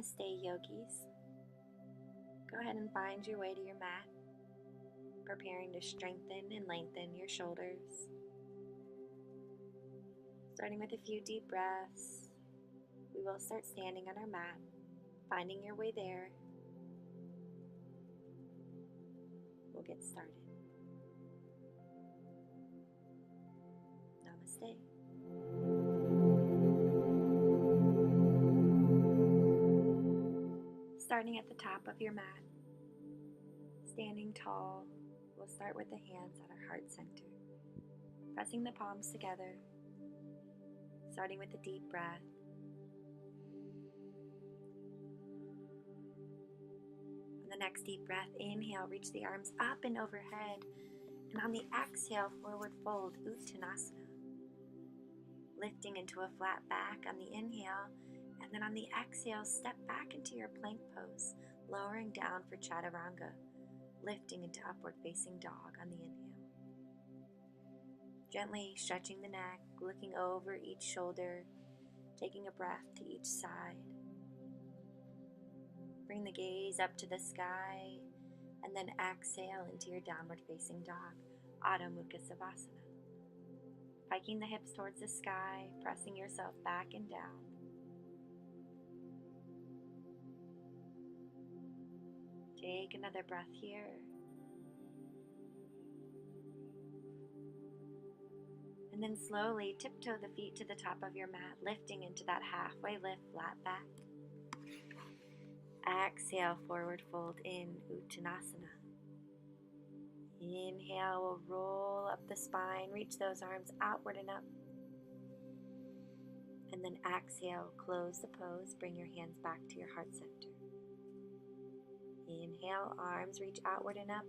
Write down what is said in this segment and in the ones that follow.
Namaste, yogis. Go ahead and find your way to your mat, preparing to strengthen and lengthen your shoulders. Starting with a few deep breaths, we will start standing on our mat, finding your way there. We'll get started. Namaste. Starting at the top of your mat, standing tall, we'll start with the hands at our heart center, pressing the palms together, starting with a deep breath. On the next deep breath, inhale, reach the arms up and overhead, and on the exhale, forward fold, Uttanasana, lifting into a flat back on the inhale. And then on the exhale, step back into your plank pose, lowering down for Chaturanga, lifting into upward facing dog on the inhale. Gently stretching the neck, looking over each shoulder, taking a breath to each side. Bring the gaze up to the sky, and then exhale into your downward facing dog, Adho Mukha Savasana. Piking the hips towards the sky, pressing yourself back and down. Take another breath here. And then slowly tiptoe the feet to the top of your mat, lifting into that halfway lift, flat back. Exhale, forward fold in Uttanasana. Inhale, we'll roll up the spine, reach those arms outward and up. And then exhale, close the pose, bring your hands back to your heart center. Inhale, arms reach outward and up.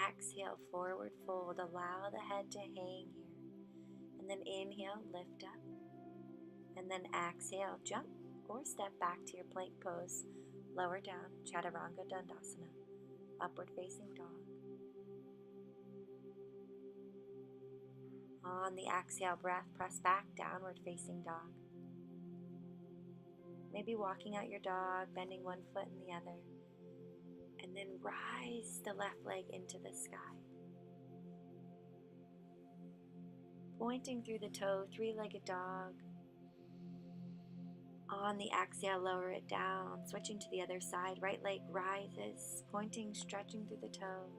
Exhale, forward fold. Allow the head to hang here. And then inhale, lift up. And then exhale, jump or step back to your plank pose. Lower down, Chaturanga Dandasana, upward facing dog. On the exhale breath, press back, downward facing dog. Maybe walking out your dog, bending one foot and the other. And then rise the left leg into the sky. Pointing through the toe, three-legged dog. On the exhale, lower it down, switching to the other side. Right leg rises, pointing, stretching through the toe.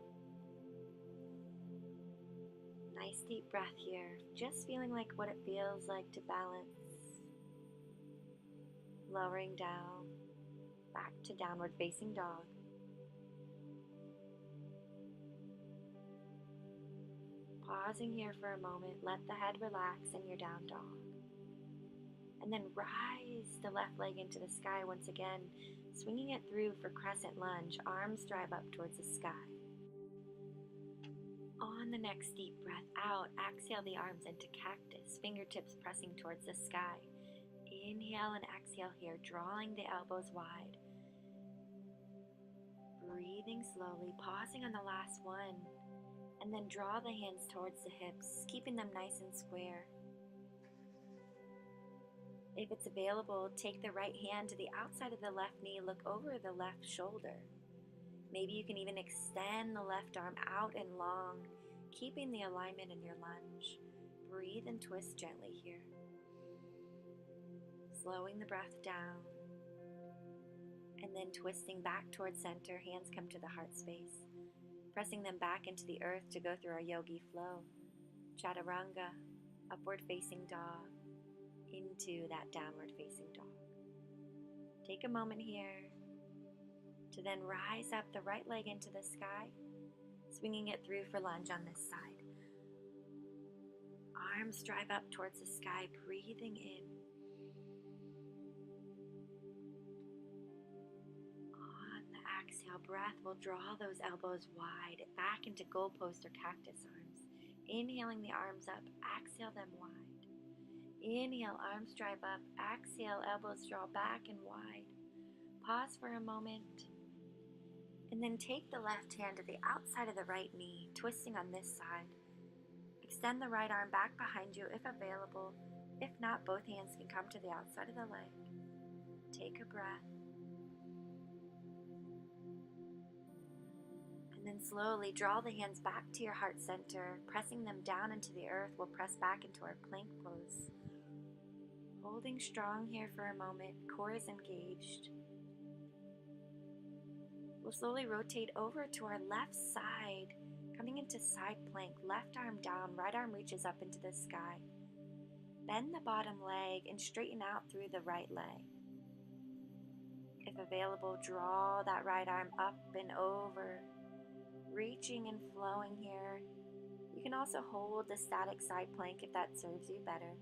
Nice deep breath here. Just feeling like what it feels like to balance. Lowering down, back to downward facing dog. Pausing here for a moment, let the head relax in your down dog. And then rise the left leg into the sky once again, swinging it through for crescent lunge, arms drive up towards the sky. On the next deep breath out, exhale the arms into cactus, fingertips pressing towards the sky. Inhale and exhale here, drawing the elbows wide. Breathing slowly, pausing on the last one. And then draw the hands towards the hips, keeping them nice and square. If it's available, take the right hand to the outside of the left knee, look over the left shoulder. Maybe you can even extend the left arm out and long, keeping the alignment in your lunge. Breathe and twist gently here. Slowing the breath down. And then twisting back towards center, hands come to the heart space. Pressing them back into the earth to go through our yogi flow. Chaturanga, upward facing dog, into that downward facing dog. Take a moment here to then rise up the right leg into the sky, swinging it through for lunge on this side. Arms drive up towards the sky, breathing in. Exhale, breath will draw those elbows wide, back into goalpost or cactus arms. Inhaling the arms up, exhale them wide. Inhale, arms drive up, exhale, elbows draw back and wide. Pause for a moment, and then take the left hand to the outside of the right knee, twisting on this side. Extend the right arm back behind you if available. If not, both hands can come to the outside of the leg. Take a breath. And then slowly draw the hands back to your heart center. Pressing them down into the earth, we'll press back into our plank pose. Holding strong here for a moment, core is engaged. We'll slowly rotate over to our left side, coming into side plank, left arm down, right arm reaches up into the sky. Bend the bottom leg and straighten out through the right leg. If available, draw that right arm up and over, reaching and flowing here. You can also hold the static side plank if that serves you better.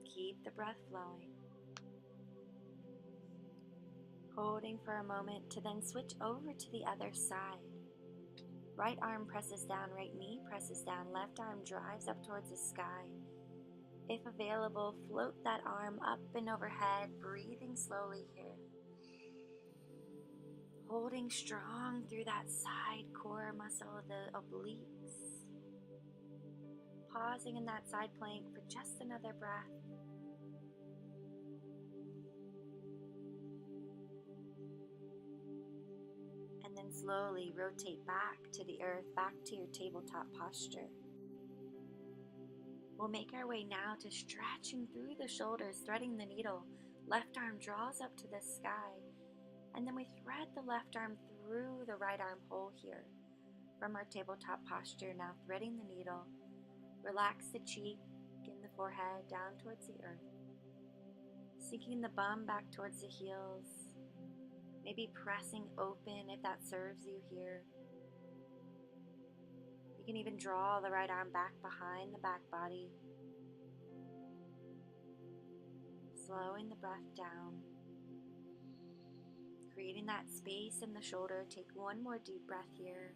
Keep the breath flowing. Holding for a moment to then switch over to the other side. Right arm presses down, right knee presses down, left arm drives up towards the sky. If available, float that arm up and overhead, breathing slowly here. Holding strong through that side core muscle, the obliques. Pausing in that side plank for just another breath. And then slowly rotate back to the earth, back to your tabletop posture. We'll make our way now to stretching through the shoulders, threading the needle. Left arm draws up to the sky. And then we thread the left arm through the right arm hole here. From our tabletop posture, now threading the needle. Relax the cheek and the forehead down towards the earth. Sinking the bum back towards the heels. Maybe pressing open if that serves you here. You can even draw the right arm back behind the back body. Slowing the breath down. Creating that space in the shoulder. Take one more deep breath here.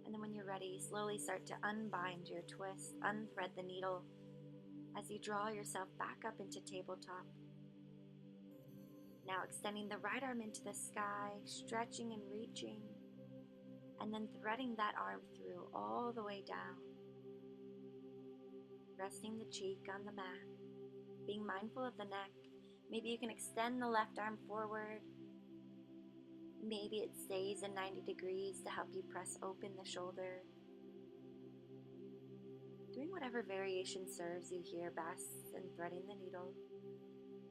And then when you're ready, slowly start to unbind your twist, unthread the needle as you draw yourself back up into tabletop. Now extending the right arm into the sky, stretching and reaching, and then threading that arm through all the way down. Resting the cheek on the mat, being mindful of the neck. Maybe you can extend the left arm forward. Maybe it stays in 90 degrees to help you press open the shoulder. Doing whatever variation serves you here best and threading the needle.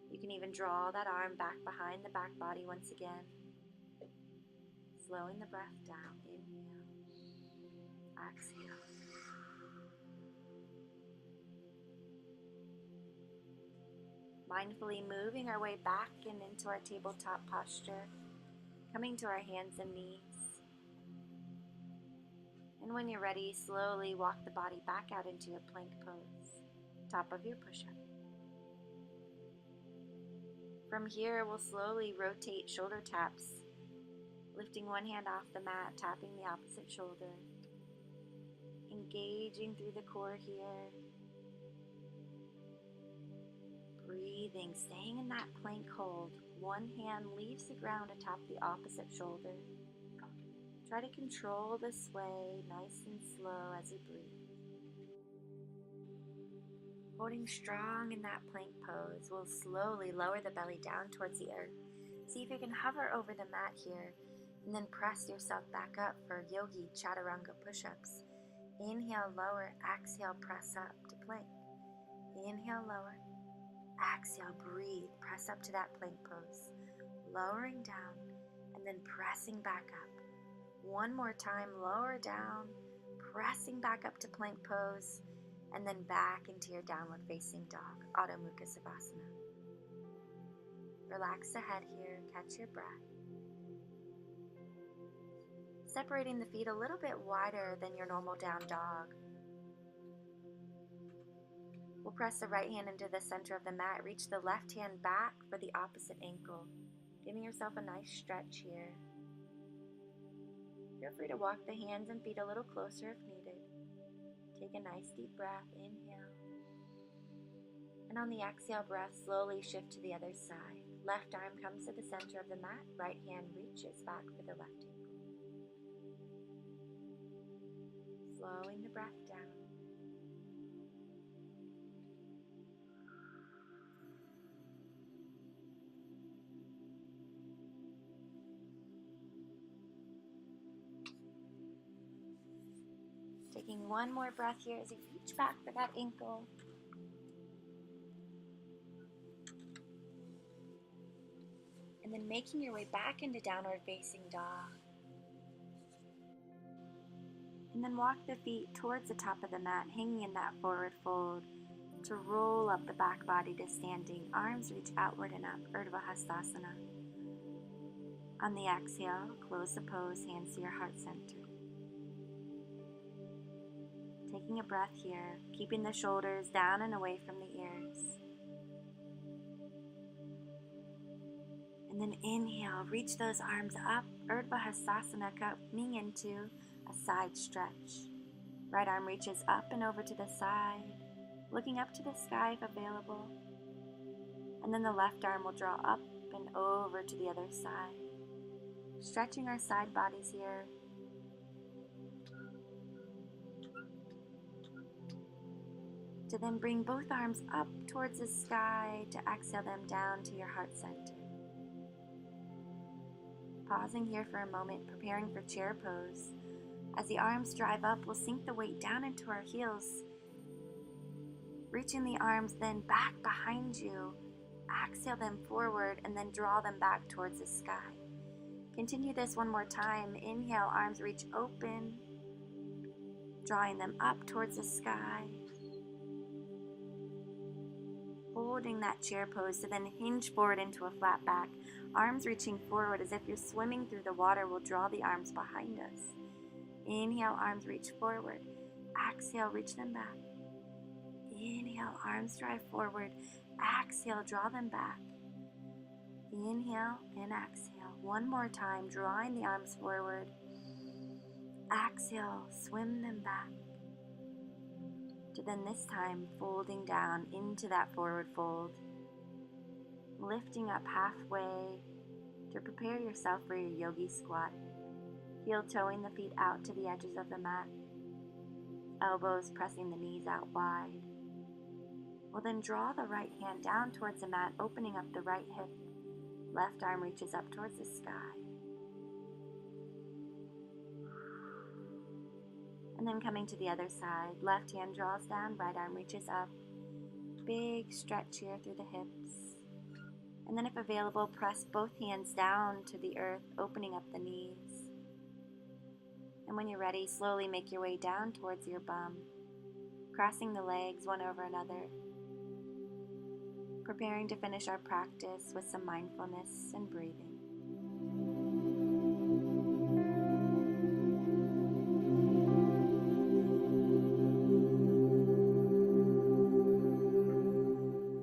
You can even draw that arm back behind the back body once again. Slowing the breath down. Inhale. Exhale. Mindfully moving our way back and into our tabletop posture. Coming to our hands and knees. And when you're ready, slowly walk the body back out into your plank pose. Top of your push-up. From here, we'll slowly rotate shoulder taps, lifting one hand off the mat, tapping the opposite shoulder, engaging through the core here, breathing, staying in that plank hold. One hand leaves the ground atop the opposite shoulder. Try to control the sway nice and slow as you breathe. Holding strong in that plank pose, we'll slowly lower the belly down towards the earth. See if you can hover over the mat here, and then press yourself back up for yogi chaturanga push-ups. Inhale, lower, exhale, press up to plank. Inhale, lower, exhale, breathe, press up to that plank pose. Lowering down, and then pressing back up. One more time, lower down, pressing back up to plank pose, and then back into your downward facing dog, Adho Mukha Savasana. Relax the head here, catch your breath. Separating the feet a little bit wider than your normal down dog. We'll press the right hand into the center of the mat, reach the left hand back for the opposite ankle, giving yourself a nice stretch here. Feel free to walk the hands and feet a little closer if needed. Take a nice deep breath, inhale. And on the exhale breath, slowly shift to the other side. Left arm comes to the center of the mat, right hand reaches back for the left ankle. Slowing the breath down. Taking one more breath here as you reach back for that ankle. And then making your way back into downward facing dog. And then walk the feet towards the top of the mat, hanging in that forward fold to roll up the back body to standing. Arms reach outward and up, Urdhva Hastasana. On the exhale, close the pose, hands to your heart center. Taking a breath here, keeping the shoulders down and away from the ears. And then inhale, reach those arms up, Urdhva Hastasana, coming into a side stretch. Right arm reaches up and over to the side, looking up to the sky if available. And then the left arm will draw up and over to the other side. Stretching our side bodies here. To then bring both arms up towards the sky to exhale them down to your heart center. Pausing here for a moment, preparing for chair pose. As the arms drive up, we'll sink the weight down into our heels. Reaching the arms then back behind you. Exhale them forward and then draw them back towards the sky. Continue this one more time. Inhale, arms reach open, drawing them up towards the sky. Holding that chair pose to then hinge forward into a flat back. Arms reaching forward as if you're swimming through the water. We'll draw the arms behind us. Inhale, arms reach forward. Exhale, reach them back. Inhale, arms drive forward. Exhale, draw them back. Inhale and exhale. One more time, drawing the arms forward. Exhale, swim them back. To then this time, folding down into that forward fold. Lifting up halfway to prepare yourself for your yogi squat. Heel toeing the feet out to the edges of the mat. Elbows pressing the knees out wide. We'll then draw the right hand down towards the mat, opening up the right hip. Left arm reaches up towards the sky. And then coming to the other side, left hand draws down, right arm reaches up. Big stretch here through the hips. And then if available, press both hands down to the earth, opening up the knees. And when you're ready, slowly make your way down towards your bum, crossing the legs one over another. Preparing to finish our practice with some mindfulness and breathing.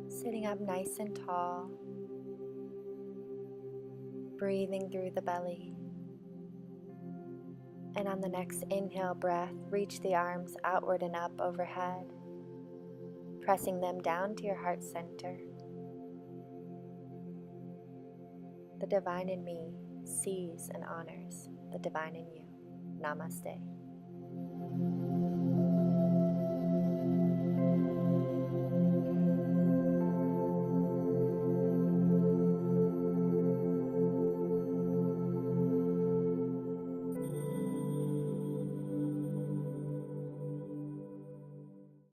Sitting up nice and tall, breathing through the belly. And on the next inhale breath, reach the arms outward and up overhead, pressing them down to your heart center. The divine in me sees and honors the divine in you. Namaste.